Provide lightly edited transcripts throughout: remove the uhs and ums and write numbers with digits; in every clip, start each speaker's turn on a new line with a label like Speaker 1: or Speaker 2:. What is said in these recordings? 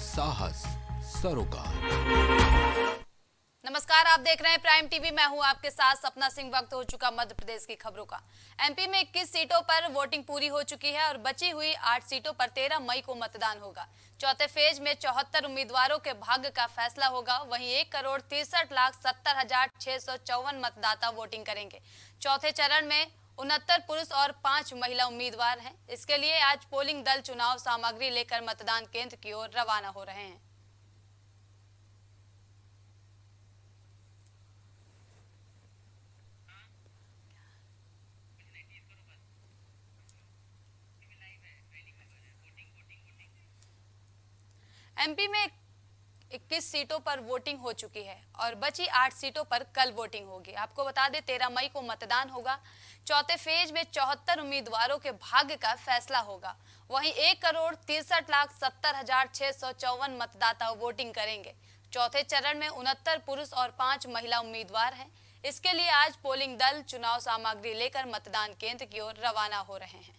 Speaker 1: साहस सरोकार।
Speaker 2: नमस्कार, आप देख रहे हैं प्राइम टीवी। मैं हूं आपके साथ सपना सिंह। वक्त हो चुका मध्य प्रदेश की खबरों का। एमपी में 21 सीटों पर वोटिंग पूरी हो चुकी है और बची हुई 8 सीटों पर 13 मई को मतदान होगा। चौथे फेज में 74 उम्मीदवारों के भाग्य का फैसला होगा। वहीं 1,63,70,654 मतदाता वोटिंग करेंगे। चौथे चरण में 69 पुरुष और 5 महिला उम्मीदवार हैं। इसके लिए आज पोलिंग दल चुनाव सामग्री लेकर मतदान केंद्र की ओर रवाना हो रहे हैं। एमपी में 21 सीटों पर वोटिंग हो चुकी है और बची 8 सीटों पर कल वोटिंग होगी। आपको बता दें 13 मई को मतदान होगा। चौथे फेज में 74 उम्मीदवारों के भाग्य का फैसला होगा। वहीं 1,63,70,654 मतदाता वोटिंग करेंगे। चौथे चरण में 69 पुरुष और 5 महिला उम्मीदवार हैं। इसके लिए आज पोलिंग दल चुनाव सामग्री लेकर मतदान केंद्र की ओर रवाना हो रहे हैं।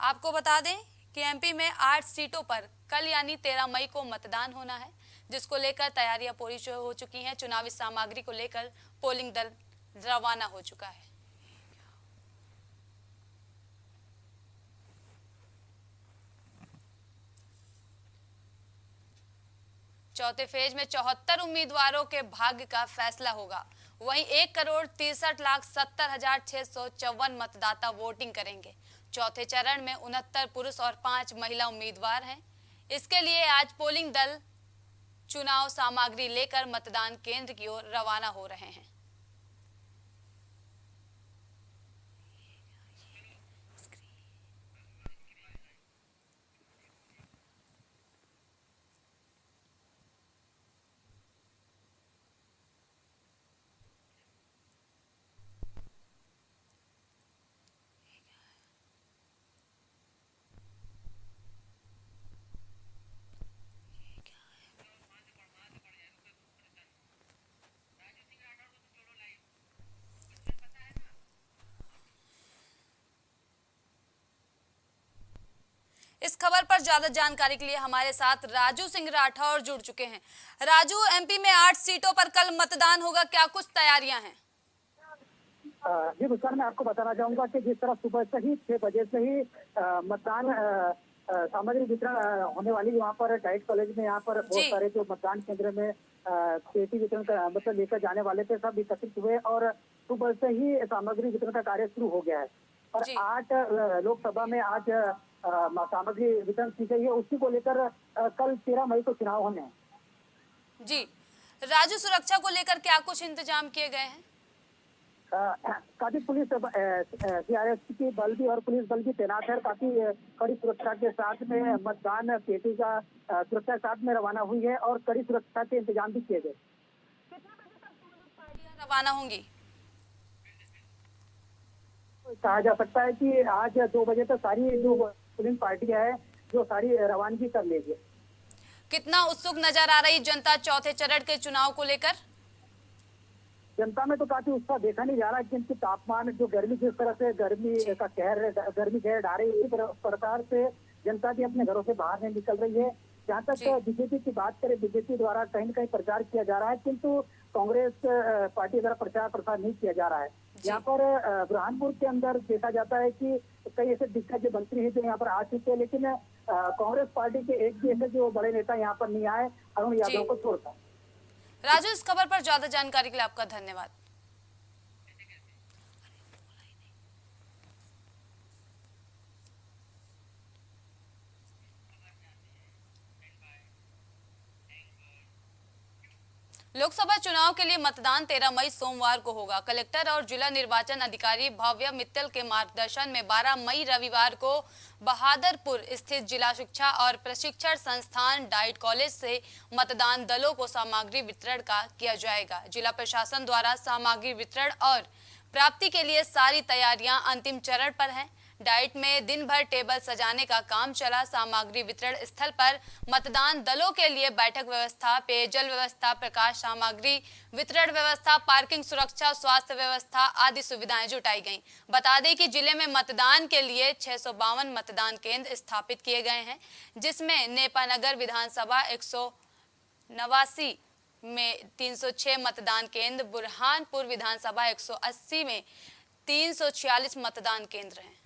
Speaker 2: आपको बता दें कि एमपी में 8 सीटों पर कल यानी 13 मई को मतदान होना है, जिसको लेकर तैयारियां पूरी हो चुकी हैं। चुनावी सामग्री को लेकर पोलिंग दल रवाना हो चुका है। चौथे फेज में 74 उम्मीदवारों के भाग्य का फैसला होगा। वहीं 1,63,70,654 मतदाता वोटिंग करेंगे। चौथे चरण में 69 पुरुष और 5 महिला उम्मीदवार हैं। इसके लिए आज पोलिंग दल चुनाव सामग्री लेकर मतदान केंद्र की ओर रवाना हो रहे हैं। इस खबर पर ज्यादा जानकारी के लिए हमारे साथ राजू सिंह राठौर जुड़ चुके हैं। राजू, एमपी में 8 सीटों पर कल मतदान होगा, क्या कुछ तैयारियां हैं?
Speaker 3: जी मुस्कान, मैं आपको बताना चाहूंगा कि जिस तरह सुबह से ही 6 बजे से ही मतदान सामग्री वितरण होने वाली वहाँ पर डाइट कॉलेज में यहाँ पर बहुत सारे जो मतदान केंद्र में पेटी वितरण का मतलब लेकर जाने वाले थे, सब एकत्रित हुए और सुबह से ही सामग्री वितरण का कार्य शुरू हो गया है। और 8 लोकसभा में आज सामग्री वितरण की गई है। उसी को लेकर कल 13 मई को चुनाव होने हैं।
Speaker 2: जी राजू, सुरक्षा को लेकर क्या कुछ इंतजाम किए गए हैं?
Speaker 3: काफी पुलिस सीआरएफ की बल भी और पुलिस बल भी तैनात है। काफी कड़ी सुरक्षा के साथ में मतदान पेटी का सुरक्षा के साथ में रवाना हुई है और कड़ी सुरक्षा के इंतजाम भी किए गए।
Speaker 2: कितने बजे तक पार्टियां रवाना होंगी?
Speaker 3: कहा जा सकता है कि आज 2 बजे तक सारी जो पोलिंग पार्टियां है जो सारी रवानगी कर लेगी।
Speaker 2: कितना उत्सुक नजर आ रही जनता चौथे चरण के चुनाव को लेकर?
Speaker 3: जनता में तो काफी उत्साह देखा नहीं जा रहा है, क्योंकि तापमान जो गर्मी जिस तरह से गर्मी का गर्मी कहर ढा रही है, इसी प्रकार से जनता भी अपने घरों से बाहर नहीं निकल रही है। जहाँ तक बीजेपी की बात करें, बीजेपी द्वारा कहीं न कहीं प्रचार किया जा रहा है, किंतु कांग्रेस पार्टी द्वारा प्रचार प्रसार नहीं किया जा रहा है। यहाँ पर बुरहानपुर के अंदर देखा जाता है कि कई ऐसे दिग्गज मंत्री है जो यहाँ पर आ चुके हैं, लेकिन कांग्रेस पार्टी के एक भी ऐसे जो बड़े नेता यहाँ पर नहीं आए अरुण यादव को छोड़कर।
Speaker 2: राजू, इस खबर पर ज्यादा जानकारी के लिए आपका धन्यवाद। लोकसभा चुनाव के लिए मतदान 13 मई सोमवार को होगा। कलेक्टर और जिला निर्वाचन अधिकारी भव्य मित्तल के मार्गदर्शन में 12 मई रविवार को बहादुरपुर स्थित जिला शिक्षा और प्रशिक्षण संस्थान डाइट कॉलेज से मतदान दलों को सामग्री वितरण का किया जाएगा। जिला प्रशासन द्वारा सामग्री वितरण और प्राप्ति के लिए सारी तैयारियां अंतिम चरण पर हैं। डाइट में दिन भर टेबल सजाने का काम चला। सामग्री वितरण स्थल पर मतदान दलों के लिए बैठक व्यवस्था, पेयजल व्यवस्था, प्रकाश सामग्री वितरण व्यवस्था, पार्किंग सुरक्षा, स्वास्थ्य व्यवस्था आदि सुविधाएं जुटाई गईं। बता दें कि जिले में मतदान के लिए 652 मतदान केंद्र स्थापित किए गए हैं, जिसमें नेपानगर विधानसभा 189 में 306 मतदान केंद्र, बुरहानपुर विधानसभा 180 में 346 मतदान केंद्र हैं।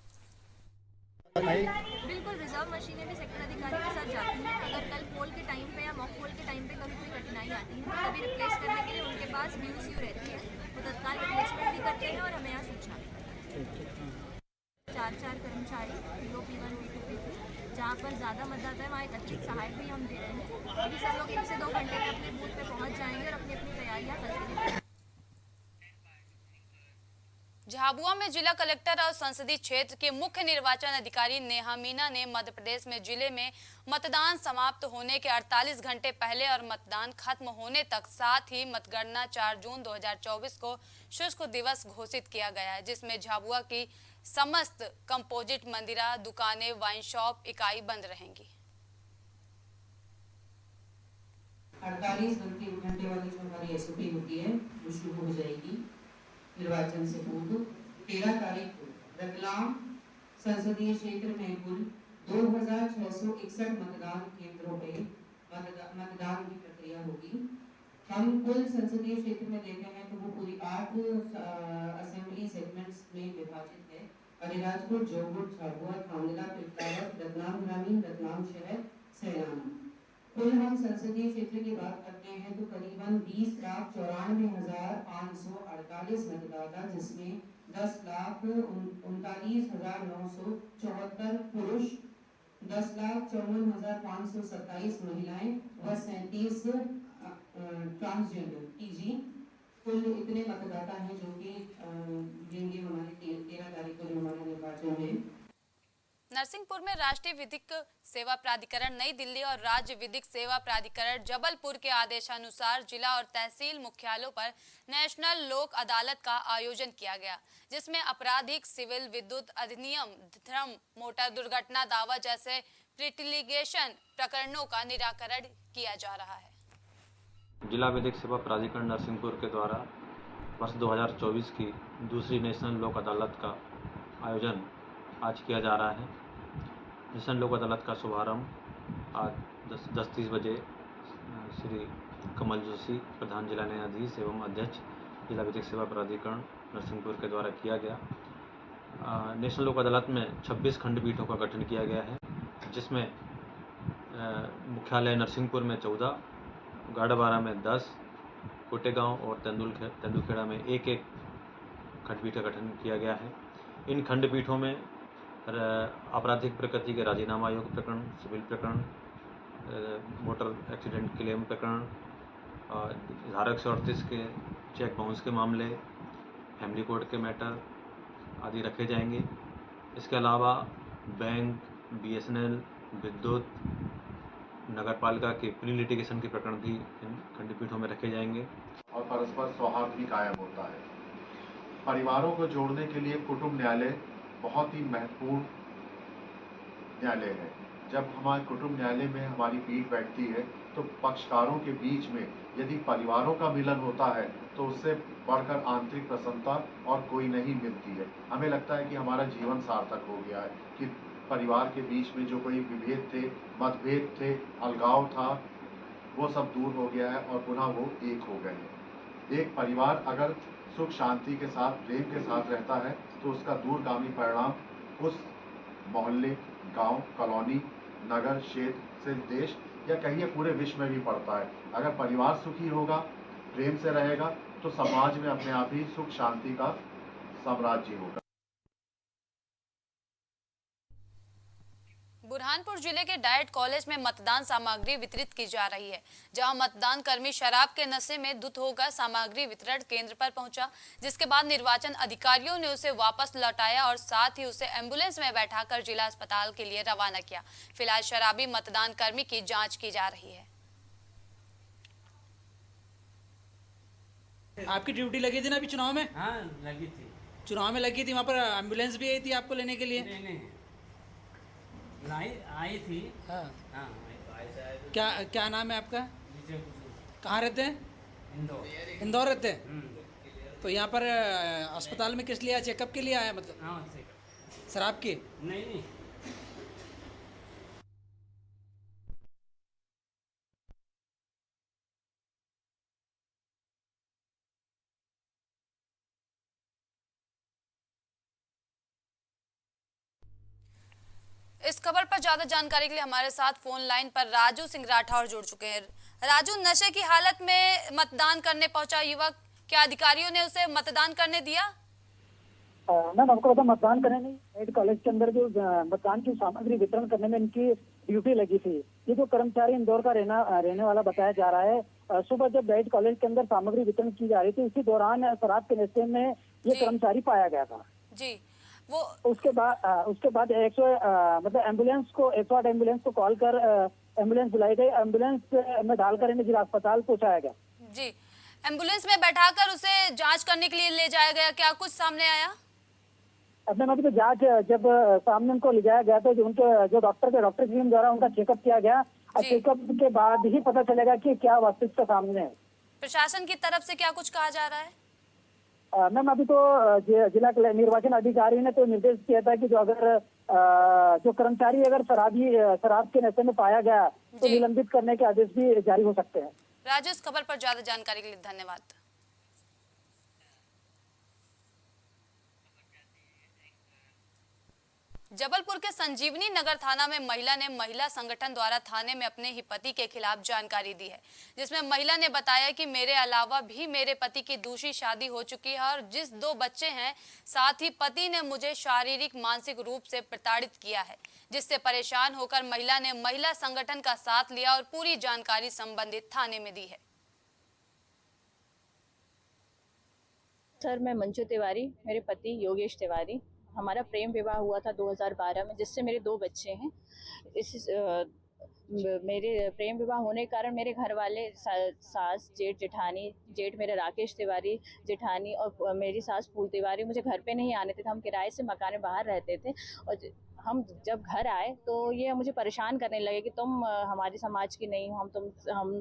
Speaker 4: बिल्कुल, रिजर्व मशीनें भी सेक्टर अधिकारी के साथ जाती हैं। अगर कल पोल के टाइम पे या मॉक पोल के टाइम पे कभी कोई कठिनाई आती है तो कभी रिप्लेस करने के लिए उनके पास VOCU रहती है, वो तत्काल रिप्लेसमेंट भी करते हैं और हमें यहाँ सूचना देते हैं। 4 कर्मचारी P1, P2, P3, जहाँ पर ज़्यादा मतदाता है वहाँ एक अतिरिक्त सहायक भी हम दे रहे हैं। अभी सब लोग 1 से 2 घंटे में अपने बूथ पे पहुँच जाएंगे और अपनी अपनी तैयारियाँ करते हैं।
Speaker 2: झाबुआ में जिला कलेक्टर और संसदीय क्षेत्र के मुख्य निर्वाचन अधिकारी नेहा मीना ने मध्य प्रदेश में जिले में मतदान समाप्त होने के 48 घंटे पहले और मतदान खत्म होने तक, साथ ही मतगणना 4 जून 2024 को शुष्क दिवस घोषित किया गया है, जिसमें झाबुआ की समस्त कंपोजिट मंदिरा, दुकानें, वाइन शॉप इकाई बंद रहेंगी।
Speaker 5: 48 घंटे वाली जो हमारी SOP होती है वो शुरू हो जाएगी निर्वाचन से पूर्व। 13 तारीख को रतलाम संसदीय क्षेत्र में कुल 2661 मतदान केंद्रों पे मतदान की प्रक्रिया होगी। हम कुल संसदीय क्षेत्र में देखे हैं तो वो पूरी 8 असेंबली सेगमेंट्स में विभाजित है। अलीराजपुर, जोगपुर, झाबुआ, थांगला, पिपरावत, रतलाम ग्रामीण, रतलाम शहर, सैलानी। कुल हम संसदीय क्षेत्र की बात करते हैं तो करीबन 20,94,548 मतदाता, जिसमें 10,39,974 पुरुष, 10,54,527 महिलाएं व 37 ट्रांसजेंडर TG। कुल इतने मतदाता हैं जो कि देंगे हमारे 13 तारीख को जो हमारा निर्वाचन है।
Speaker 2: नरसिंहपुर में राष्ट्रीय विधिक सेवा प्राधिकरण नई दिल्ली और राज्य विधिक सेवा प्राधिकरण जबलपुर के आदेशानुसार जिला और तहसील मुख्यालयों पर नेशनल लोक अदालत का आयोजन किया गया, जिसमें आपराधिक, सिविल, विद्युत अधिनियम, धर्म, मोटर दुर्घटना दावा जैसे प्रीलिटिगेशन प्रकरणों का निराकरण किया जा रहा है।
Speaker 6: जिला विधिक सेवा प्राधिकरण नरसिंहपुर के द्वारा वर्ष 2024 की दूसरी नेशनल लोक अदालत का आयोजन आज किया जा रहा है। नेशनल लोक अदालत का शुभारंभ आज 10:30 बजे श्री कमल जोशी, प्रधान जिला न्यायाधीश एवं अध्यक्ष जिला विधिक सेवा प्राधिकरण नरसिंहपुर के द्वारा किया गया। नेशनल लोक अदालत में 26 खंडपीठों का गठन किया गया है, जिसमें मुख्यालय नरसिंहपुर में 14, गाड़ाबारा में 10, कोटेगांव और तेंदुलखेड़ा में 1-1 खंडपीठ का गठन किया गया है। इन खंडपीठों में आपराधिक प्रकृति के राजीनामा योग्य प्रकरण, सिविल प्रकरण, मोटर एक्सीडेंट क्लेम प्रकरण, धारा 138 के चेक बाउंस के मामले, फैमिली कोर्ट के मैटर आदि रखे जाएंगे। इसके अलावा बैंक, BSNL, विद्युत, नगरपालिका के प्री लिटिगेशन के प्रकरण भी इन खंडपीठों में रखे जाएंगे।
Speaker 7: और परस्पर सौहार्द भी कायम होता है। परिवारों को जोड़ने के लिए कुटुंब न्यायालय बहुत ही महत्वपूर्ण न्यायालय है। जब हमारे कुटुंब न्यायालय में हमारी पीठ बैठती है तो पक्षकारों के बीच में यदि परिवारों का मिलन होता है तो उससे बढ़कर आंतरिक प्रसन्नता और कोई नहीं मिलती है। हमें लगता है कि हमारा जीवन सार्थक हो गया है कि परिवार के बीच में जो कोई विभेद थे, मतभेद थे, अलगाव था, वो सब दूर हो गया है और पुनः वो एक हो गए हैं। एक परिवार अगर सुख शांति के साथ, प्रेम के साथ रहता है तो उसका दूरगामी परिणाम उस मोहल्ले, गांव, कॉलोनी, नगर, क्षेत्र से देश या कहिए पूरे विश्व में भी पड़ता है। अगर परिवार सुखी होगा, प्रेम से रहेगा तो समाज में अपने आप ही सुख शांति का साम्राज्य होगा।
Speaker 2: बुरहानपुर जिले के डाइट कॉलेज में मतदान सामग्री वितरित की जा रही है, जहां मतदान कर्मी शराब के नशे में धुत होकर सामग्री वितरण केंद्र पर पहुंचा, जिसके बाद निर्वाचन अधिकारियों ने उसे वापस लौटाया और साथ ही उसे एम्बुलेंस में बैठाकर जिला अस्पताल के लिए रवाना किया। फिलहाल शराबी मतदान कर्मी की जांच की जा रही है।
Speaker 8: आपकी ड्यूटी लगी थी ना अभी चुनाव में?
Speaker 9: हाँ लगी थी।
Speaker 8: चुनाव में लगी थी, वहाँ पर एम्बुलेंस भी आई थी आपको लेने के लिए?
Speaker 9: नहीं लाई आई थी।
Speaker 8: हाँ।
Speaker 9: हाँ
Speaker 8: क्या क्या नाम है आपका?
Speaker 9: विजय कुसुम।
Speaker 8: कहाँ रहते हैं?
Speaker 9: इंदौर।
Speaker 8: इंदौर रहते हैं। तो यहाँ पर अस्पताल में किस लिए आया? चेकअप के लिए आया मतलब?
Speaker 9: हाँ सही।
Speaker 8: शराब की?
Speaker 9: नहीं
Speaker 2: इस खबर पर ज्यादा जानकारी के लिए हमारे साथ फोन लाइन पर राजू सिंह राठौर जुड़ चुके हैं। राजू, नशे की हालत में मतदान करने पहुंचा युवक, क्या अधिकारियों ने उसे मतदान करने दिया?
Speaker 3: मैम आपको पता, मतदान करने नहीं, मेड कॉलेज के अंदर जो मतदान की सामग्री वितरण करने में इनकी ड्यूटी लगी थी। ये जो कर्मचारी इंदौर का रहने वाला बताया जा रहा है, सुबह जब मेड कॉलेज के अंदर सामग्री वितरण की जा रही थी, उसी दौरान शराब के नशे में ये कर्मचारी पाया गया था
Speaker 2: जी। वो
Speaker 3: उसके बाद मतलब एम्बुलेंस को 108 एम्बुलेंस को कॉल कर एम्बुलेंस बुलाई गई। एम्बुलेंस में डालकर इन्हें जिला अस्पताल पहुंचाया गया।
Speaker 2: जी, एम्बुलेंस में बैठाकर उसे जांच करने के लिए ले जाया गया, क्या कुछ सामने आया?
Speaker 3: अब मैं अभी तो जांच जब सामने उनको ले जाया गया तो उनके जो डॉक्टर टीम द्वारा उनका चेकअप किया गया, और चेकअप के बाद ही पता चलेगा कि क्या वास्तविकता सामने है।
Speaker 2: प्रशासन की तरफ से क्या कुछ कहा जा रहा है?
Speaker 3: मैम अभी तो जिला निर्वाचन अधिकारी ने तो निर्देश किया था कि जो अगर जो कर्मचारी अगर शराब के नशे में पाया गया तो निलंबित करने के आदेश भी जारी हो सकते हैं।
Speaker 2: राजू, इस खबर पर ज्यादा जानकारी के लिए धन्यवाद। जबलपुर के संजीवनी नगर थाना में महिला ने महिला संगठन द्वारा थाने में अपने ही पति के खिलाफ जानकारी दी है, जिसमें महिला ने बताया कि मेरे अलावा भी मेरे पति की दूसरी शादी हो चुकी है और जिस 2 बच्चे हैं, साथ ही पति ने मुझे शारीरिक मानसिक रूप से प्रताड़ित किया है, जिससे परेशान होकर महिला ने महिला संगठन का साथ लिया और पूरी जानकारी संबंधित थाने में दी है।
Speaker 10: सर, मैं मंजू तिवारी, मेरे पति योगेश तिवारी, हमारा प्रेम विवाह हुआ था 2012 में, जिससे मेरे 2 बच्चे हैं। मेरे प्रेम विवाह होने के कारण मेरे घर वाले सास, जेठ, जेठानी, जेठ मेरे राकेश तिवारी, जेठानी और मेरी सास फूल तिवारी मुझे घर पे नहीं आने थे। हम किराए से मकान में बाहर रहते थे और हम जब घर आए तो ये मुझे परेशान करने लगे कि तुम हमारे समाज की नहीं हो, हम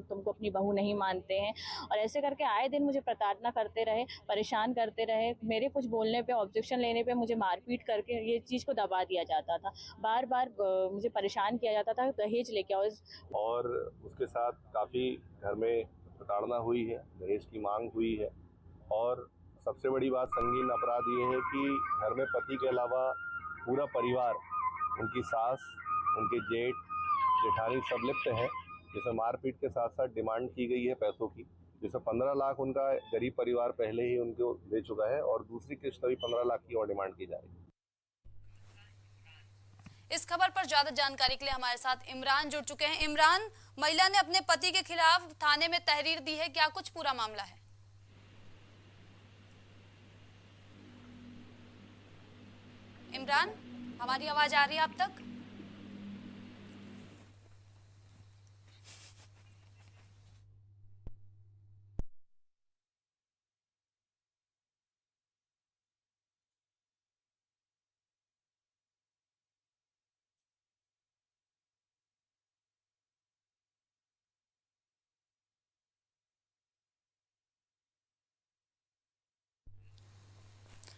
Speaker 10: तुमको अपनी बहू नहीं मानते हैं, और ऐसे करके आए दिन मुझे प्रताड़ना करते रहे, परेशान करते रहे। मेरे कुछ बोलने पे, ऑब्जेक्शन लेने पे मुझे मारपीट करके ये चीज़ को दबा दिया जाता था। बार बार मुझे परेशान किया जाता था, दहेज लेके आओ।
Speaker 11: और उसके साथ काफ़ी घर में प्रताड़ना हुई है, दहेज की मांग हुई है। और सबसे बड़ी बात, संगीन अपराध ये है कि घर में पति के अलावा पूरा परिवार, उनकी सास, उनके जेठ, जेठानी सब लिप्त हैं, जिसमें मारपीट के साथ साथ डिमांड की गई है पैसों की, जिसमें 15 लाख उनका गरीब परिवार पहले ही उनको दे चुका है और दूसरी किस्त अभी 15 लाख की और डिमांड की जा रही है।
Speaker 2: इस खबर पर ज्यादा जानकारी के लिए हमारे साथ इमरान जुड़ चुके हैं। इमरान, महिला ने अपने पति के खिलाफ थाने में तहरीर दी है, क्या कुछ पूरा मामला है? इमरान, हमारी आवाज आ रही है आप तक?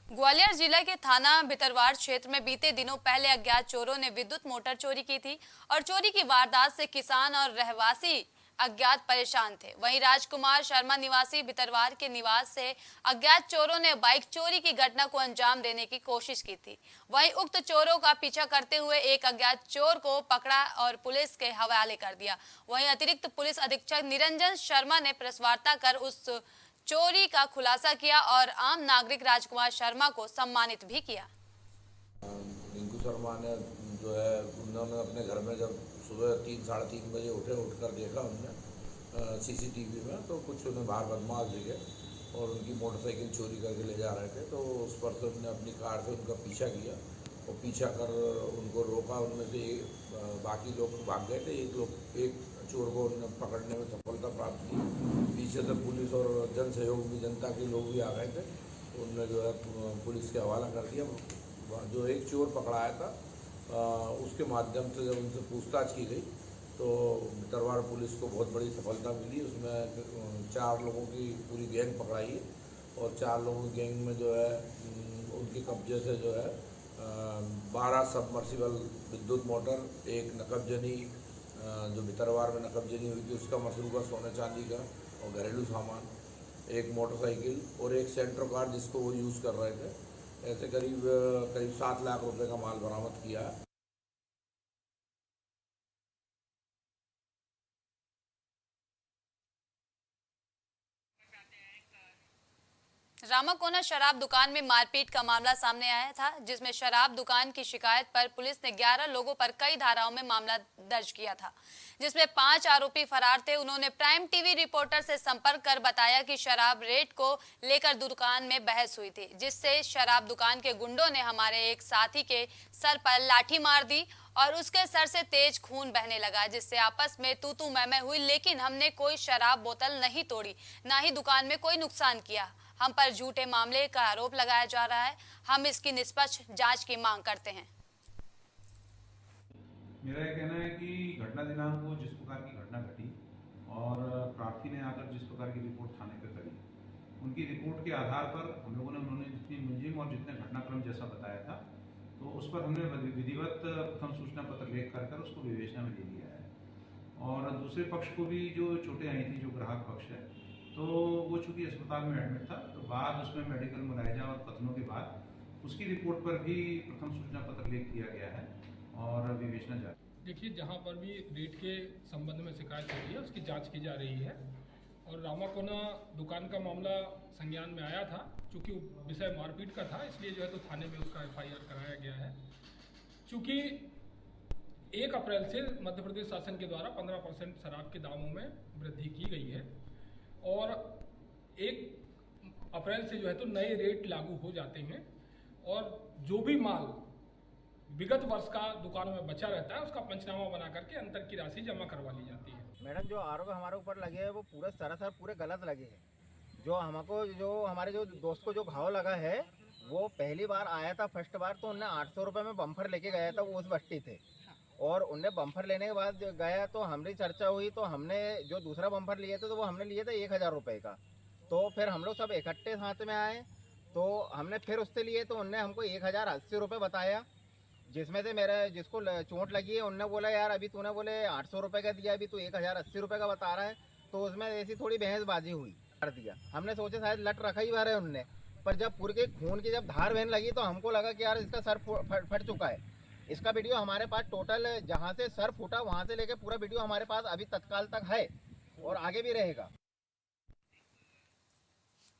Speaker 2: ग्वालियर जिले के थाना भितरवाड़ क्षेत्र में बीते दिनों पहले अज्ञात चोरों ने विद्युत मोटर चोरी की थी और चोरी की वारदात से किसान और रहवासी अज्ञात परेशान थे। वहीं राजकुमार शर्मा निवासी भितरवाड़ के निवास से अज्ञात चोरों ने बाइक चोरी की घटना को अंजाम देने की कोशिश की थी। वहीं उक्त चोरों का पीछा करते हुए एक अज्ञात चोर को पकड़ा और पुलिस के हवाले कर दिया। वहीं अतिरिक्त पुलिस अधीक्षक निरंजन शर्मा ने प्रेस वार्ता कर उस चोरी का खुलासा किया और आम नागरिक राजकुमार शर्मा को सम्मानित भी किया।
Speaker 12: रिंकू शर्मा ने जो है, उन्होंने अपने घर में जब सुबह 3-3:30 बजे उठकर देखा उनने CCTV में, तो कुछ उन्हें बाहर बदमाश दिखे और उनकी मोटरसाइकिल चोरी करके ले जा रहे थे। तो उस पर से उन्होंने अपनी कार से उनका पीछा किया और पीछा कर उनको रोका। उनमें से बाकी लोग भाग गए थे। एक चोर को उन्होंने पकड़ने में सफलता प्राप्त की। पीछे से पुलिस और जन सहयोग भी, जनता के लोग भी आ गए थे। उनने जो है पुलिस के हवाला कर दिया। जो एक चोर पकड़ाया था उसके माध्यम से जब उनसे पूछताछ की गई तो भितरवाड़ पुलिस को बहुत बड़ी सफलता मिली। उसमें 4 लोगों की पूरी गैंग पकड़ाई है और 4 लोगों की गैंग में जो है उनके कब्जे से जो है 12 सबमर्सिबल विद्युत मोटर, एक नकबजनी जो भितरवाड़ में नकबजनी हुई थी उसका मसरूका सोने चांदी का और घरेलू सामान, एक मोटरसाइकिल और एक सेंटर कार जिसको वो यूज़ कर रहे थे। ऐसे करीब 7 लाख रुपए का माल बरामद किया है।
Speaker 2: रामाकोना शराब दुकान में मारपीट का मामला सामने आया था, जिसमें शराब दुकान की शिकायत पर पुलिस ने 11 लोगों पर कई धाराओं में मामला दर्ज किया था, जिसमें 5 आरोपी फरार थे। उन्होंने प्राइम टीवी रिपोर्टर से संपर्क कर बताया कि शराब रेट को लेकर दुकान में बहस हुई थी, जिससे शराब दुकान के गुंडों ने हमारे एक साथी के सर पर लाठी मार दी और उसके सर से तेज खून बहने लगा, जिससे आपस में तू मैं हुई। लेकिन हमने कोई शराब बोतल नहीं तोड़ी, ना ही दुकान में कोई नुकसान किया। हम पर झूठे मामले का आरोप लगाया जा रहा है। हम इसकी निष्पक्ष जांच की मांग करते हैं।
Speaker 13: मेरा यह कहना है कि घटना दिनांक को जिस प्रकार की घटना घटी और प्रार्थी ने आकर जिस प्रकार की रिपोर्ट थाने पर करी, उनकी रिपोर्ट के आधार पर हम लोगों ने उन्होंने जितनी मुलजिम और जितने घटनाक्रम जैसा बताया था, तो उस पर हमने विधिवत प्रथम सूचना पत्र लेख कर उसको विवेचना में ले लिया है। और दूसरे पक्ष को भी जो चोटें आई थी, जो ग्राहक पक्ष है, तो वो चूँकि अस्पताल में एडमिट था, तो बाद उसमें मेडिकल मुलायजा और कथनों के बाद उसकी रिपोर्ट पर भी प्रथम सूचना पत्र लेख किया गया है और विवेचना जारी।
Speaker 14: देखिए, जहाँ पर भी रेट के संबंध में शिकायत हो रही है उसकी जांच की जा रही है। और रामाकोना दुकान का मामला संज्ञान में आया था, चूँकि विषय मारपीट का था, इसलिए जो है तो थाने में उसका FIR कराया गया है। चूँकि 1 अप्रैल से मध्य प्रदेश शासन के द्वारा 15% शराब के दामों में वृद्धि की गई है और 1 अप्रैल से जो है तो नए रेट लागू हो जाते हैं और जो भी माल विगत वर्ष का दुकानों में बचा रहता है उसका पंचनामा बना करके अंतर की राशि जमा करवा ली जाती है।
Speaker 15: मैडम, जो आरोप हमारे ऊपर लगे हैं वो पूरे सरासर पूरे गलत लगे हैं। जो हमारे जो दोस्त को जो घाव लगा है वो पहली बार आया था, फर्स्ट बार तो उनने 800 रुपये में बम्फर लेके गया था, वो उस बस्ती थे। और उनने बम्फर लेने के बाद गया तो हमारी चर्चा हुई, तो हमने जो दूसरा बम्फर लिए थे तो वो हमने लिए थे 1000 रुपये का। तो फिर हम लोग सब इकट्ठे साथ में आए तो हमने फिर उससे लिए, तो उनने हमको 1080 रुपये बताया, जिसमें से जिसको चोट लगी है उनने बोला यार अभी तूने बोले 800 रुपये का दिया, अभी तू 1080 रुपये का बता रहा है। तो उसमें ऐसी थोड़ी बहसबाजी हुई, कर दिया। हमने सोचे शायद लट रखा ही भर है उनने, पर जब पूरे खून की जब धार बहने लगी तो हमको लगा कि यार इसका सर फट चुका है। इसका वीडियो हमारे पास टोटल जहाँ से सर फूटा वहाँ से लेके पूरा वीडियो हमारे पास अभी तत्काल तक है और आगे भी रहेगा।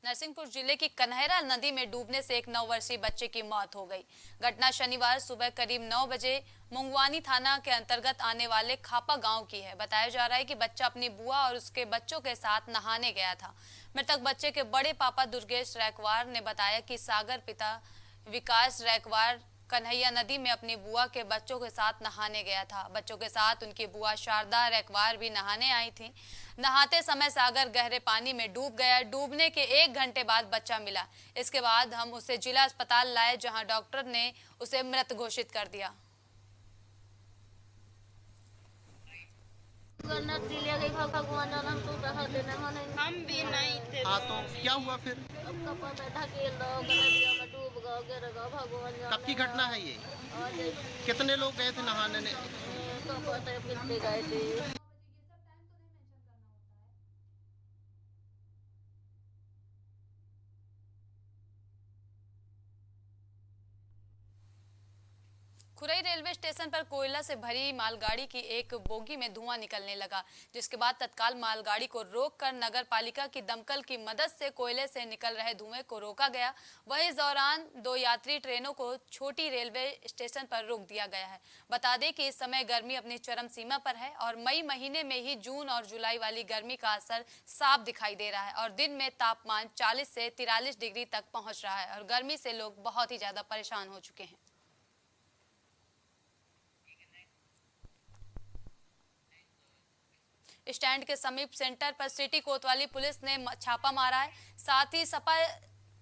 Speaker 2: नरसिंहपुर जिले की कन्हैरा नदी में डूबने से एक 9 वर्षीय बच्चे की मौत हो गई। घटना शनिवार सुबह करीब 9 बजे मुंगवानी थाना के अंतर्गत आने वाले खापा गांव की है। बताया जा रहा है कि बच्चा अपनी बुआ और उसके बच्चों के साथ नहाने गया था। मृतक बच्चे के बड़े पापा दुर्गेश रैकवार ने बताया कि सागर पिता विकास रैकवार कन्हैया नदी में अपनी बुआ के बच्चों के साथ नहाने गया था। बच्चों के साथ उनकी बुआ शारदा रैकवार भी नहाने आई थी। नहाते समय सागर गहरे पानी में डूब गया। डूबने के 1 घंटे बाद बच्चा मिला। इसके बाद हम उसे जिला अस्पताल लाए, जहां डॉक्टर ने उसे मृत घोषित कर दिया।
Speaker 16: हम भी नहीं थे। हाँ, तो क्या हुआ फिर? कब की घटना है ये? कितने लोग गए थे नहाने? गए थे।
Speaker 2: खुरई रेलवे स्टेशन पर कोयला से भरी मालगाड़ी की एक बोगी में धुआं निकलने लगा, जिसके बाद तत्काल मालगाड़ी को रोककर नगर पालिका की दमकल की मदद से कोयले से निकल रहे धुएं को रोका गया। वहीं इस दौरान 2 यात्री ट्रेनों को छोटी रेलवे स्टेशन पर रोक दिया गया है। बता दें कि इस समय गर्मी अपनी चरम सीमा पर है और मई महीने में ही जून और जुलाई वाली गर्मी का असर साफ दिखाई दे रहा है और दिन में तापमान 40 से 43 डिग्री तक पहुँच रहा है और गर्मी से लोग बहुत ही ज्यादा परेशान हो चुके हैं। स्टैंड के समीप सेंटर पर सिटी कोतवाली पुलिस ने छापा मारा है। साथ ही सपा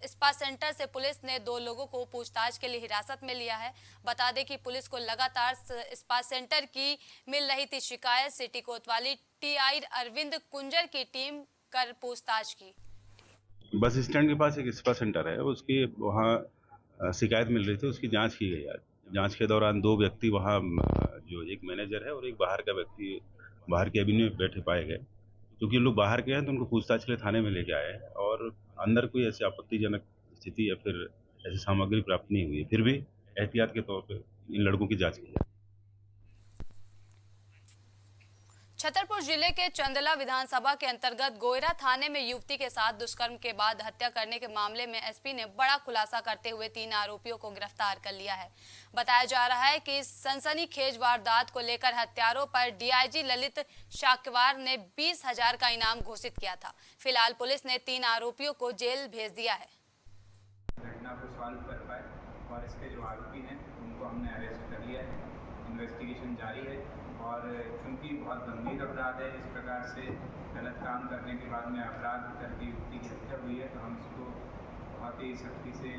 Speaker 2: स्पा सेंटर से पुलिस ने 2 लोगों को पूछताछ के लिए हिरासत में लिया है। बता दें कि पुलिस को लगातार स्पा सेंटर की मिल रही थी शिकायत। सिटी कोतवाली टीआई अरविंद कुंजर की टीम कर पूछताछ की।
Speaker 17: बस स्टैंड के पास एक स्पा सेंटर है, उसकी वहाँ शिकायत मिल रही थी, उसकी जांच की गई आज। जांच के दौरान 2 व्यक्ति वहाँ, जो एक मैनेजर है और एक बाहर का व्यक्ति, बाहर केबिन में बैठे पाए गए। क्योंकि लोग बाहर के हैं तो उनको पूछताछ के लिए थाने में लेके आए हैं और अंदर कोई ऐसी आपत्तिजनक स्थिति या फिर ऐसी सामग्री प्राप्त नहीं हुई है। फिर भी एहतियात के तौर पर इन लड़कों की जाँच की जाए।
Speaker 2: छतरपुर जिले के चंदला विधानसभा के अंतर्गत गोयरा थाने में युवती के साथ दुष्कर्म के बाद हत्या करने के मामले में एसपी ने बड़ा खुलासा करते हुए 3 आरोपियों को गिरफ्तार कर लिया है। बताया जा रहा है कि सनसनीखेज वारदात को लेकर हत्यारों पर डीआईजी ललित शाक्यवार ने 20,000 का इनाम घोषित किया था। फिलहाल पुलिस ने 3 आरोपियों को जेल भेज दिया है।
Speaker 18: घटना को सॉल्व कर पाए और इसके जो आरोपी हैं उनको हमने अरेस्ट कर लिया है। इन्वेस्टिगेशन जारी है और चूंकि बहुत गंभीर अपराध है, इस प्रकार से गलत काम करने के बाद में अपराध करके युवती की हत्या हुई है, तो हम इसको बहुत ही सख्ती से,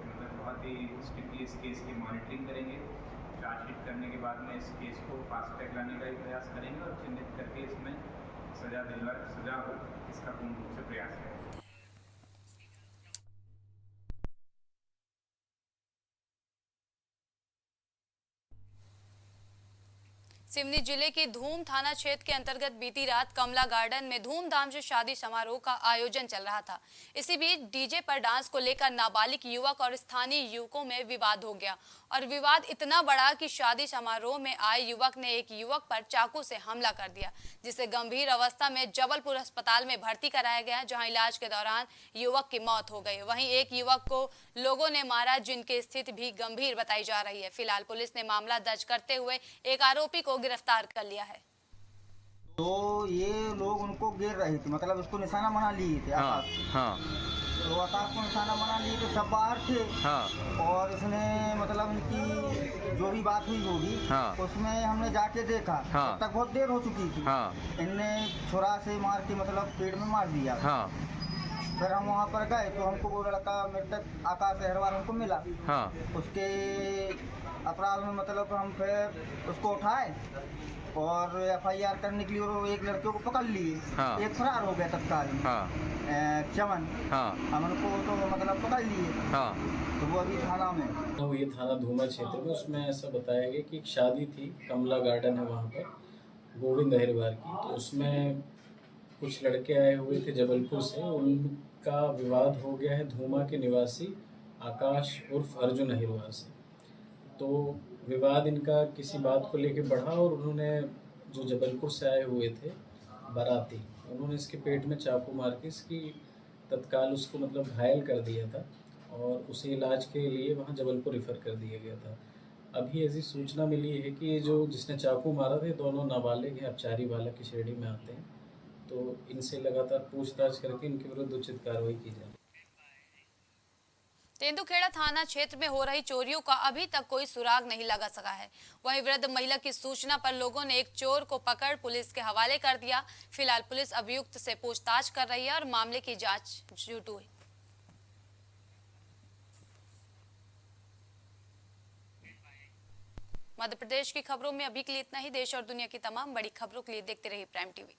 Speaker 18: मतलब बहुत ही स्ट्रिक्टली इस केस की मॉनिटरिंग करेंगे। चार्जशीट करने के बाद में इस केस को फास्ट ट्रैक लाने का भी प्रयास करेंगे और चिन्हित करके इसमें सजा हो, इसका पूर्ण रूप से प्रयास करेंगे।
Speaker 2: सिवनी जिले की धूम थाना क्षेत्र के अंतर्गत बीती रात कमला गार्डन में धूमधाम से शादी समारोह का आयोजन चल रहा था। इसी बीच डीजे पर डांस को लेकर नाबालिग युवक और स्थानीय युवकों में विवाद हो गया और विवाद इतना बड़ा कि शादी समारोह में आए युवक ने एक युवक पर चाकू से हमला कर दिया, जिसे गंभीर अवस्था में जबलपुर अस्पताल में भर्ती कराया गया, जहां इलाज के दौरान युवक की मौत हो गई। वहीं एक युवक को लोगों ने मारा, जिनकी स्थिति भी गंभीर बताई जा रही है। फिलहाल पुलिस ने मामला दर्ज करते हुए एक आरोपी को गिरफ्तार कर लिया है।
Speaker 15: तो ये लोग उनको गिर रहे थे, मतलब उसको निशाना बना लिए थे। तो आकाश को निशाना बना लिए थे, सब बाहर थे। और इसने मतलब इनकी जो भी बात हुई होगी, उसमें हमने जाके देखा, तब तक बहुत देर हो चुकी थी। इनने छुरा से मार के मतलब पेट में मार दिया। फिर हम वहाँ पर गए तो हमको वो लड़का मृतक आकाश अहरवाल हमको मिला। उसके अपराध में मतलब हम फिर उसको उठाए और एफआईआर करने के लिए और एक लड़के को पकड़ लिए। एक फरार हो गया तत्काल चमन, हम उनको तो मतलब पकड़ लिए। तो वो अभी थाना में,
Speaker 19: तो ये थाना धूमा क्षेत्र में, उसमें ऐसा बताया गया कि एक शादी थी, कमला गार्डन है वहाँ पर, गोविंद अहिरवार की। तो उसमें कुछ लड़के आए हुए थे जबलपुर से, उनका विवाद हो गया है धूमा के निवासी आकाश उर्फ अर्जुन अहिरवार से। तो विवाद इनका किसी बात को लेकर बढ़ा और उन्होंने, जो जबलपुर से आए हुए थे बाराती, उन्होंने इसके पेट में चाकू मार के इसकी तत्काल उसको मतलब घायल कर दिया था और उसे इलाज के लिए वहाँ जबलपुर रेफर कर दिया गया था। अभी ऐसी सूचना मिली है कि ये जो जिसने चाकू मारा था, दोनों नाबालिग हैं, अपचारी वाला की श्रेणी में आते हैं। तो इनसे लगातार पूछताछ करके इनके विरुद्ध उचित कार्रवाई की जाए।
Speaker 2: तेंदुखेड़ा थाना क्षेत्र में हो रही चोरियों का अभी तक कोई सुराग नहीं लगा सका है। वहीं वृद्ध महिला की सूचना पर लोगों ने एक चोर को पकड़ पुलिस के हवाले कर दिया। फिलहाल पुलिस अभियुक्त से पूछताछ कर रही है और मामले की जांच शुरू हुई। मध्य प्रदेश की खबरों में अभी के लिए इतना ही। देश और दुनिया की तमाम बड़ी खबरों के लिए देखते रहिए प्राइम टीवी।